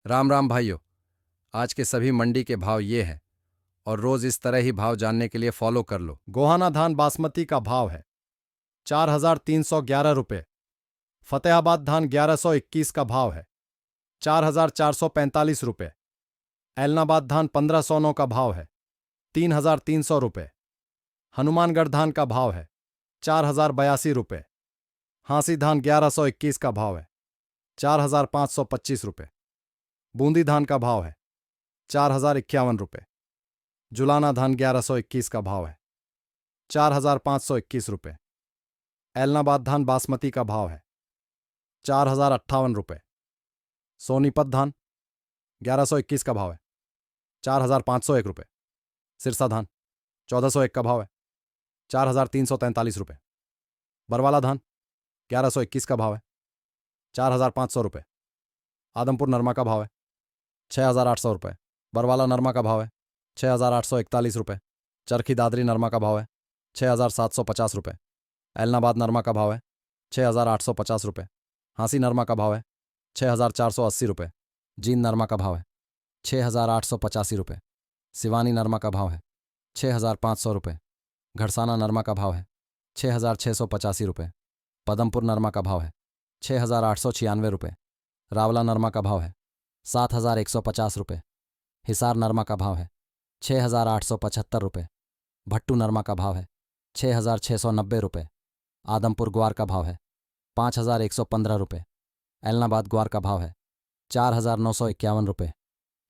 राम राम भाइयों। आज के सभी मंडी के भाव ये हैं और रोज इस तरह ही भाव जानने के लिए फॉलो कर लो। गोहाना धान बासमती का भाव है 4,311 रुपये। फतेहाबाद धान 1121 का भाव है 4,445 रुपये। ऐलनाबाद धान 1,509 का भाव है 3,300 रुपये। हनुमानगढ़ धान का भाव है 4,082 रुपये। हांसी धान 1121 का भाव है 4,525 रुपये। बूंदी धान का भाव है 4,051 रुपये। जुलाना धान 1121 का भाव है 4,521 रुपये। ऐलनाबाद धान बासमती का भाव है 4,058 रुपये। सोनीपत धान 1121 का भाव है 4,501 रुपये। सिरसा धान 1,401 का भाव है 4,343 रुपये। बरवाला धान 1121 का भाव है 4,500 रुपये। आदमपुर नरमा का भाव है 6,800 रुपये। बरवाला नरमा का भाव है 6,841 रुपये। चरखी दादरी नरमा का भाव है 6,750 रुपये। ऐलनाबाद नरमा का भाव है 6,850 रुपये। हांसी नरमा का भाव है 6,480 रुपये। जींद नरमा का भाव है 6,885 रुपये। सिवानी नरमा का भाव है 6,500 रुपये। घड़साना नरमा का भाव है 6,685 रुपये। पदमपुर नरमा का भाव है 6,896 रुपये। रावला नरमा का भाव है 7,150 रुपये। हिसार नरमा का भाव है 6,875 रुपये। भट्टू नरमा का भाव है 6,690 रुपये। आदमपुर ग्वार का भाव है 5,115 रुपये। ऐलनाबाद ग्वार का भाव है 4,951 रुपये।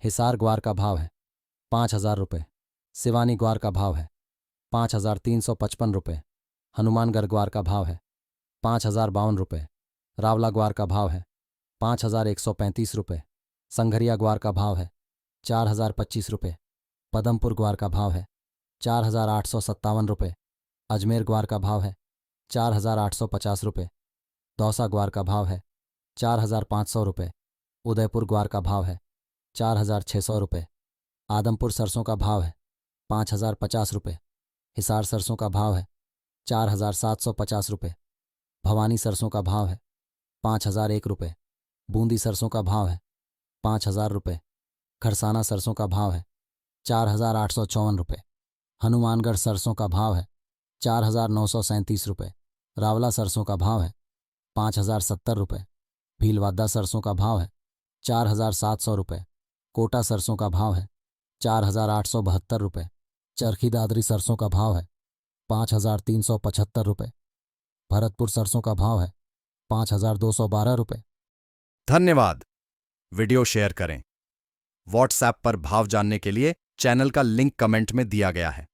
हिसार ग्वार का भाव है 5,000 रुपये। सिवानी ग्वार का भाव है 5,355 रुपये। हनुमानगढ़ ग्वार का भाव है 5,052 रुपये। रावला ग्वार का भाव है 5,135 रुपये। संघरिया ग्वार का भाव है 4,025 रुपये। पदमपुर ग्वार का भाव है 4,857 रुपये। अजमेर ग्वार का भाव है 4,850 रुपये। दौसा ग्वार का भाव है 4,500 रुपये। उदयपुर ग्वार का भाव है 4,600 रुपये। आदमपुर सरसों का भाव है 5,050 रुपये। हिसार सरसों का भाव है 4,750 रुपये। भवानी सरसों का भाव है 5,001 रुपये। बूंदी सरसों का भाव है 5,000 रुपये। खरसाना सरसों का भाव है 4,854 रुपये। हनुमानगढ़ सरसों का भाव है 4,937 रुपये। रावला सरसों का भाव है 5,070 रुपये। भीलवादा सरसों का भाव है 4,700 रुपये। कोटा सरसों का भाव है 4,872 रुपये। चरखी दादरी सरसों का भाव है 5,375 रुपये। भरतपुर सरसों का भाव है 5,212 रुपये। धन्यवाद। वीडियो शेयर करें। व्हाट्सएप पर भाव जानने के लिए चैनल का लिंक कमेंट में दिया गया है।